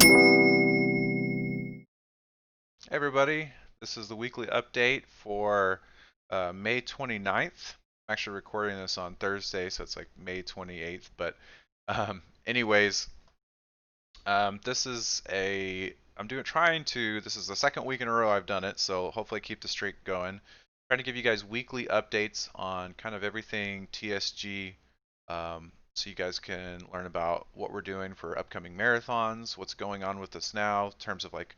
Hey everybody, this is the weekly update for May 29th. I'm actually recording this on Thursday, so it's like May 28th. But anyways, this is this is the second week in a row I've done it, so hopefully keep the streak going. Trying to give you guys weekly updates on kind of everything TSG, so you guys can learn about what we're doing for upcoming marathons, what's going on with us now in terms of like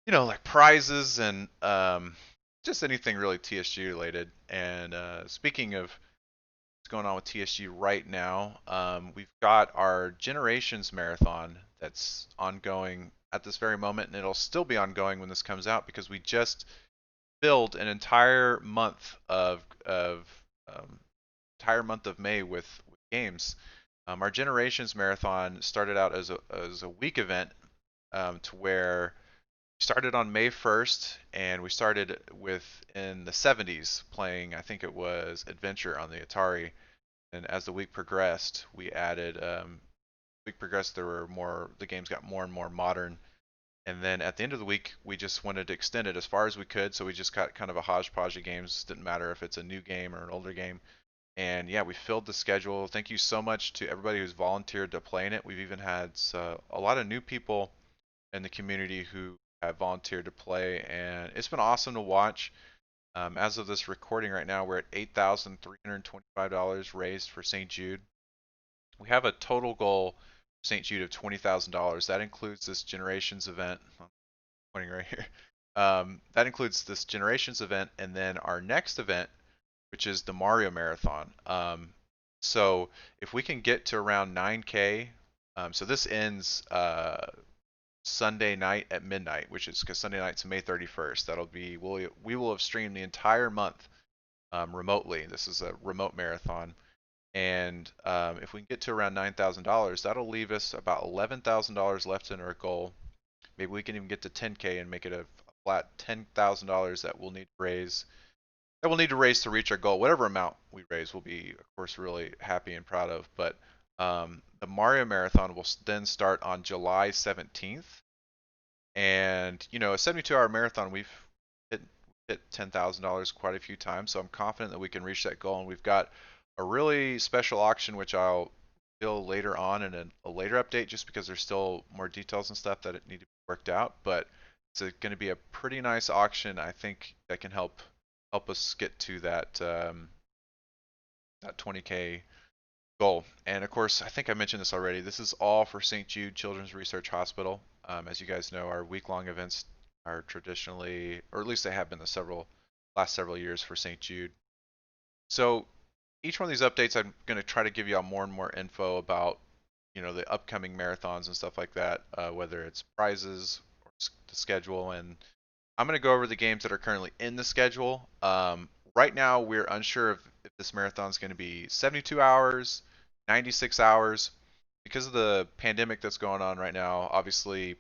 like prizes and just anything really TSG related. And speaking of what's going on with TSG right now, we've got our Generations Marathon that's ongoing at this very moment, and it'll still be ongoing when this comes out because we just filled an um, entire month of May with games. Our Generations Marathon started out as a week event, to where started on May 1st, and we started with in the 70s playing, I think it was Adventure on the Atari. And as the week progressed, there were the games got more and more modern. And then at the end of the week, we just wanted to extend it as far as we could. So we just got kind of a hodgepodge of games. Didn't matter if it's a new game or an older game. And yeah, we filled the schedule. Thank you so much to everybody who's volunteered to play in it. We've even had a lot of new people in the community who have volunteered to play, and it's been awesome to watch. As of this recording right now, we're at $8,325 raised for St. Jude. We have a total goal for St. Jude of $20,000. That includes this Generations event. I'm pointing right here. That includes this Generations event, and then our next event, which is the Mario Marathon. So if we can get to around 9K, so this ends Sunday night at midnight, which is because Sunday night's May 31st. We will have streamed the entire month remotely. This is a remote marathon, and if we can get to around $9,000, that'll leave us about $11,000 left in our goal. Maybe we can even get to 10K and make it a flat $10,000 that we'll need to raise to reach our goal. Whatever amount we raise, we'll be, of course, really happy and proud of. But the Mario Marathon will then start on July 17th, and a 72-hour marathon, we've hit $10,000 quite a few times, so I'm confident that we can reach that goal. And we've got a really special auction, which I'll reveal later on in a later update, just because there's still more details and stuff that need to be worked out. But it's going to be a pretty nice auction, I think, that can help us get to that 20K goal. And of course, I think I mentioned this already. This is all for St. Jude Children's Research Hospital. As you guys know, our week-long events are traditionally, or at least they have been last several years for St. Jude. So each one of these updates, I'm going to try to give you all more and more info about, the upcoming marathons and stuff like that, whether it's prizes or the schedule. And I'm going to go over the games that are currently in the schedule. Right now, we're unsure if this marathon is going to be 72 hours, 96 hours. Because of the pandemic that's going on right now, obviously,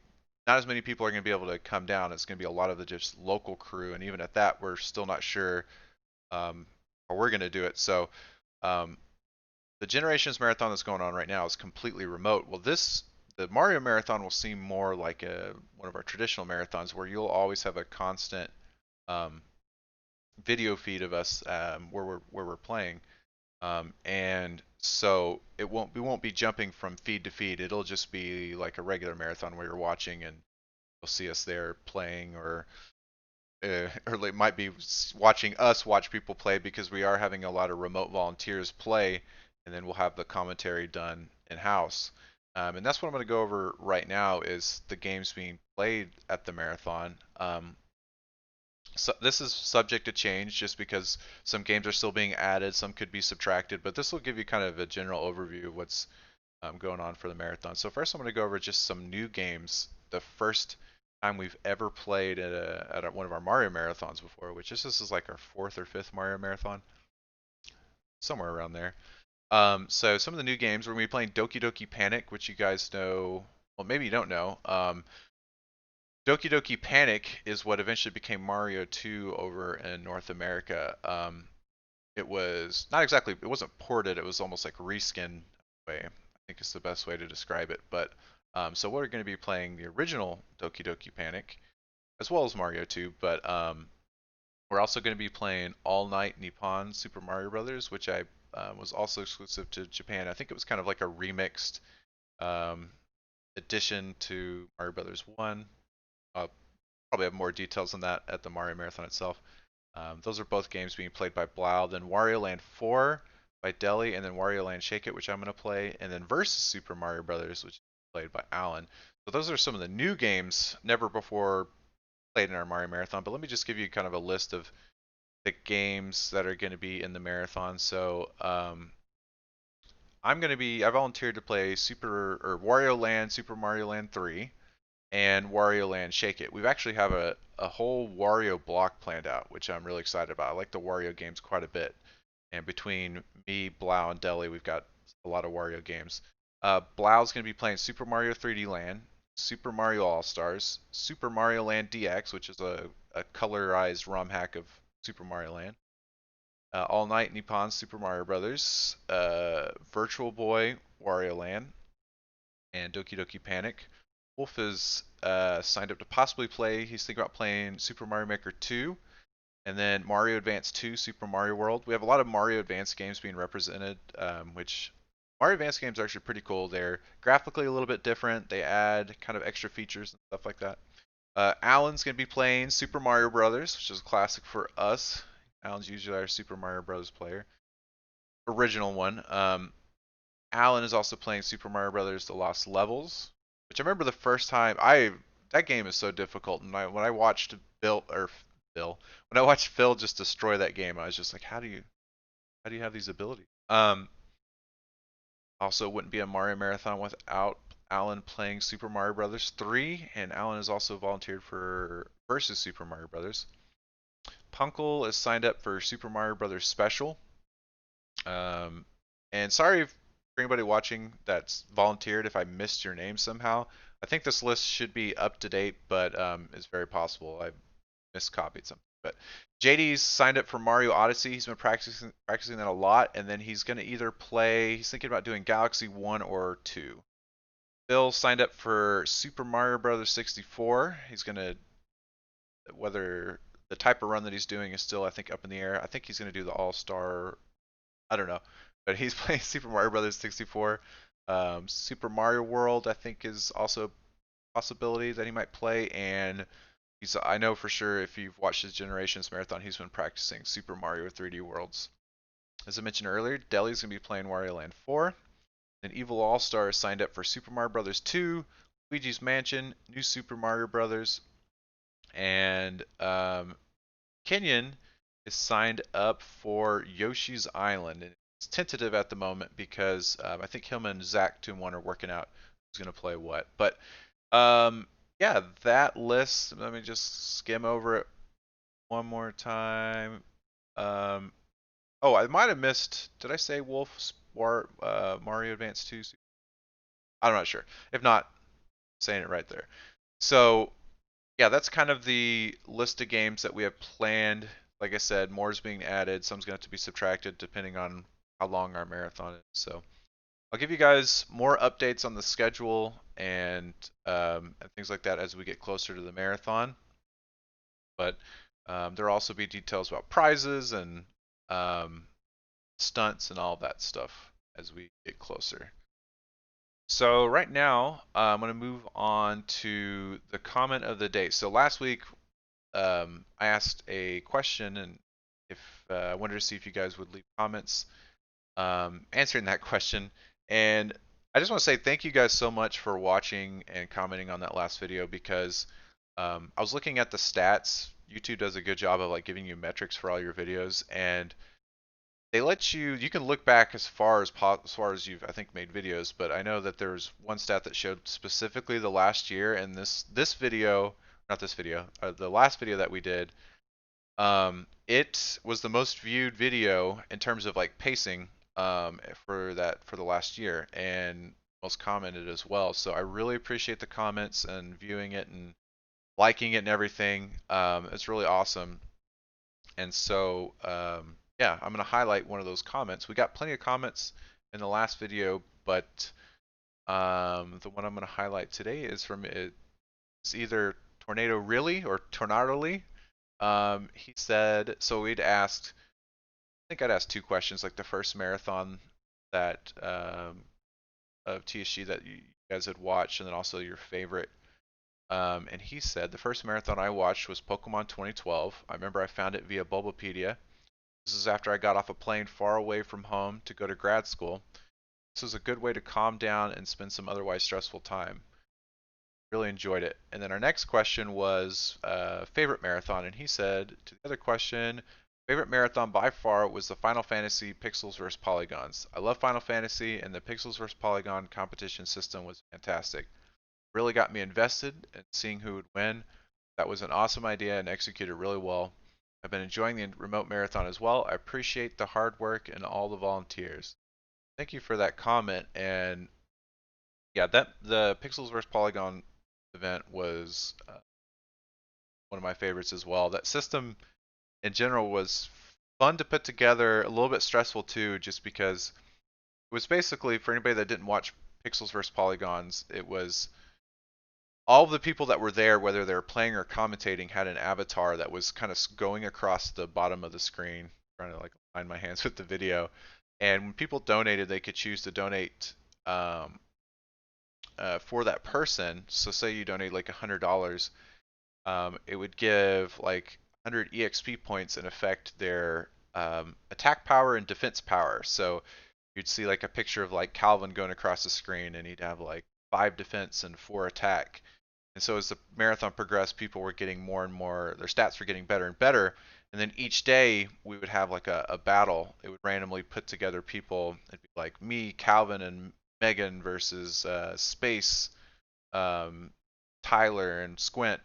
not as many people are going to be able to come down. It's going to be a lot of the just local crew, and even at that, we're still not sure how we're going to do it. So, um, the Generations Marathon that's going on right now is completely remote. Well, the Mario Marathon will seem more like one of our traditional marathons, where you'll always have a constant um, video feed of us, where we're playing, and so we won't be jumping from feed to feed. It'll just be like a regular marathon where you're watching and you'll see us there playing, or it might be watching us watch people play, because we are having a lot of remote volunteers play, and then we'll have the commentary done in house. And that's what I'm going to go over right now, is the games being played at the marathon. So this is subject to change, just because some games are still being added, some could be subtracted, but this will give you kind of a general overview of what's going on for the marathon. So first, I'm going to go over just some new games. The first time we've ever played at one of our Mario marathons before, which this is like our fourth or fifth Mario marathon, somewhere around there. So some of the new games, we're going to be playing Doki Doki Panic, which you guys know. Well, maybe you don't know. Doki Doki Panic is what eventually became Mario 2 over in North America. It was not exactly, it wasn't ported, it was almost like reskin way. I think is the best way to describe it. But So we're going to be playing the original Doki Doki Panic, as well as Mario 2, but we're also going to be playing All Night Nippon Super Mario Brothers, which I was also exclusive to Japan. I think it was kind of like a remixed um, addition to Mario Brothers 1. I'll probably have more details on that at the Mario Marathon itself. Those are both games being played by Blau. Then Wario Land 4 by Deli, and then Wario Land Shake It, which I'm going to play, and then Versus Super Mario Brothers, which is played by Alan. So those are some of the new games never before played in our Mario Marathon. But let me just give you kind of a list of the games that are going to be in the marathon. So I volunteered to play Wario Land, Super Mario Land 3, and Wario Land Shake It. We actually have a whole Wario block planned out, which I'm really excited about. I like the Wario games quite a bit. And between me, Blau, and Deli, we've got a lot of Wario games. Blau's going to be playing Super Mario 3D Land, Super Mario All Stars, Super Mario Land DX, which is a colorized ROM hack of Super Mario Land, All Night Nippon Super Mario Brothers, Virtual Boy Wario Land, and Doki Doki Panic. Wolf is signed up to possibly play. He's thinking about playing Super Mario Maker 2, and then Mario Advance 2, Super Mario World. We have a lot of Mario Advance games being represented, which Mario Advance games are actually pretty cool. They're graphically a little bit different. They add kind of extra features and stuff like that. Alan's going to be playing Super Mario Brothers, which is a classic for us. Alan's usually our Super Mario Bros. Player. Original one. Alan is also playing Super Mario Brothers: The Lost Levels, which I remember the first time that game is so difficult, and when I watched Bill, when I watched Phil just destroy that game, I was just like, how do you have these abilities? Also wouldn't be a Mario Marathon without Alan playing Super Mario Brothers 3, and Alan has also volunteered for Versus Super Mario Brothers. Punkle is signed up for Super Mario Brothers Special. Um, and sorry for anybody watching that's volunteered if I missed your name somehow. I think this list should be up to date, but it's very possible I miscopied something. But JD's signed up for Mario Odyssey. He's been practicing that a lot, and then he's going to either play. He's thinking about doing Galaxy 1 or 2. Bill signed up for Super Mario Brothers 64. He's going to whether the type of run that he's doing is still I think up in the air. I think he's going to do the All Star. I don't know, but he's playing Super Mario Brothers 64. Super Mario World I think is also a possibility that he might play, and I know for sure if you've watched his Generations Marathon, he's been practicing Super Mario 3D Worlds. As I mentioned earlier, Deli's going to be playing Wario Land 4. Then Evil All Star is signed up for Super Mario Brothers 2, Luigi's Mansion, New Super Mario Brothers, and Kenyon is signed up for Yoshi's Island. And it's tentative at the moment because I think him and Zach 2-1 are working out who's going to play what. But yeah, that list, let me just skim over it one more time. Um, oh, I might have missed, did I say Mario Advance 2? I'm not sure. If not, saying it right there. So yeah, that's kind of the list of games that we have planned. Like I said, more is being added. Some's going to have to be subtracted depending on how long our marathon is. So I'll give you guys more updates on the schedule and things like that as we get closer to the marathon. But there will also be details about prizes and um, stunts and all that stuff as we get closer. So right now, I'm going to move on to the comment of the day. So last week, I asked a question, and if I wanted to see if you guys would leave comments answering that question. And I just want to say thank you guys so much for watching and commenting on that last video because I was looking at the stats. YouTube does a good job of like giving you metrics for all your videos, and they let you can look back as far as you've I think made videos, but I know that there's one stat that showed specifically the last year, and this video, not this video, the last video that we did, it was the most viewed video in terms of like pacing for the last year, and most commented as well. So I really appreciate the comments and viewing it and liking it and everything. It's really awesome. And so, yeah, I'm going to highlight one of those comments. We got plenty of comments in the last video, but The one I'm going to highlight today is from it's either Tornado Really or Tornadoli. He said, so we'd asked, I think I'd asked two questions, like the first marathon that of TSG that you guys had watched, and then also your favorite. And he said the first marathon I watched was Pokemon 2012. I remember I found it via Bulbapedia. This is after I got off a plane far away from home to go to grad school. This was a good way to calm down and spend some otherwise stressful time. Really enjoyed it. And then our next question was favorite marathon, and he said to the other question, favorite marathon by far was the Final Fantasy Pixels vs Polygons. I love Final Fantasy, and the Pixels vs Polygon competition system was fantastic. Really got me invested in seeing who would win. That was an awesome idea and executed really well. I've been enjoying the remote marathon as well. I appreciate the hard work and all the volunteers. Thank you for that comment. And yeah, that the Pixels vs Polygon event was one of my favorites as well. That system in general was fun to put together, a little bit stressful too, just because it was basically for anybody that didn't watch Pixels vs Polygons, it was all of the people that were there, whether they were playing or commentating, had an avatar that was kind of going across the bottom of the screen, trying to like align my hands with the video. And when people donated, they could choose to donate um, for that person. So say you donate like $100, it would give like 100 EXP points and affect their attack power and defense power. So you'd see like a picture of like Calvin going across the screen, and he'd have like 5 defense and 4 attack. And so as the marathon progressed, people were getting more and more, their stats were getting better and better. And then each day we would have like a battle. It would randomly put together people. It'd be like me, Calvin, and Megan versus Space, um, Tyler, and Squint.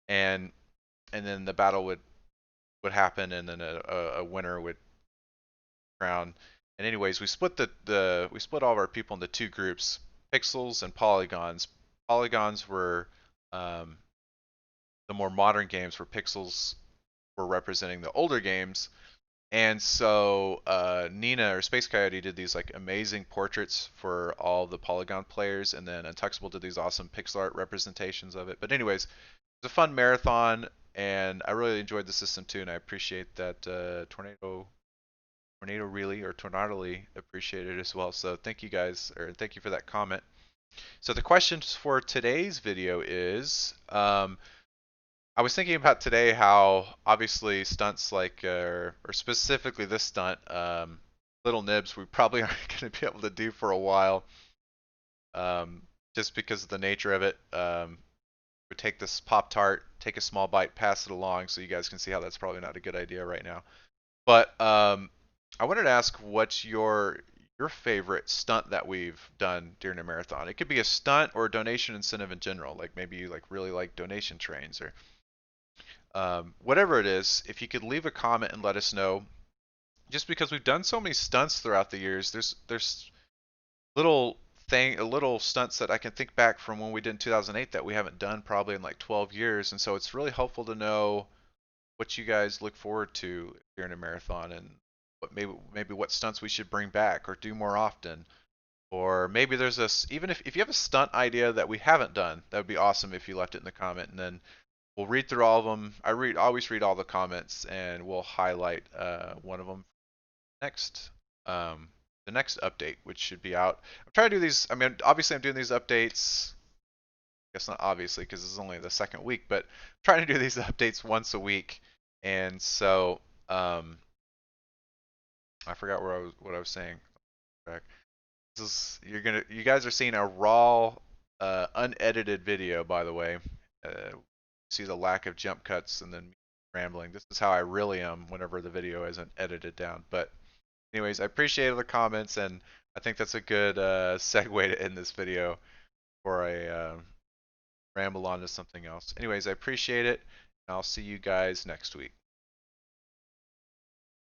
And then the battle would happen, and then a winner would crown. And anyways, we split all of our people into two groups: pixels and polygons. Polygons were um, the more modern games, where pixels were representing the older games. And so Nina or Space Coyote did these like amazing portraits for all the Polygon players, and then Untuxable did these awesome pixel art representations of it. But anyways, it was a fun marathon, and I really enjoyed the system too, and I appreciate that Tornado Really or Tornadoli appreciated it as well. So thank you guys, or thank you for that comment. So the questions for today's video is, I was thinking about today how obviously stunts like, or specifically this stunt, Little Nibs, we probably aren't going to be able to do for a while, just because of the nature of it. We take this Pop Tart, take a small bite, pass it along, so you guys can see how that's probably not a good idea right now. But I wanted to ask what's your favorite stunt that we've done during a marathon. It could be a stunt or a donation incentive in general. Like maybe you like really like donation trains, or whatever it is. If you could leave a comment and let us know, just because we've done so many stunts throughout the years, there's little stunts that I can think back from when we did in 2008 that we haven't done probably in like 12 years, and so it's really helpful to know what you guys look forward to during a marathon, and what maybe what stunts we should bring back or do more often. Or maybe there's this, even if you have a stunt idea that we haven't done, that would be awesome if you left it in the comment, and then we'll read through all of them. Always read all the comments, and we'll highlight one of them next. The next update, which should be out. I'm trying to do these. I mean, obviously, I'm doing these updates. I guess not obviously, because this is only the second week, but I'm trying to do these updates once a week. And so, I forgot what I was saying. You guys are seeing a raw, unedited video, by the way. See the lack of jump cuts and then me rambling. This is how I really am whenever the video isn't edited down. But anyways, I appreciate the comments, and I think that's a good segue to end this video before I ramble on to something else. Anyways, I appreciate it, and I'll see you guys next week.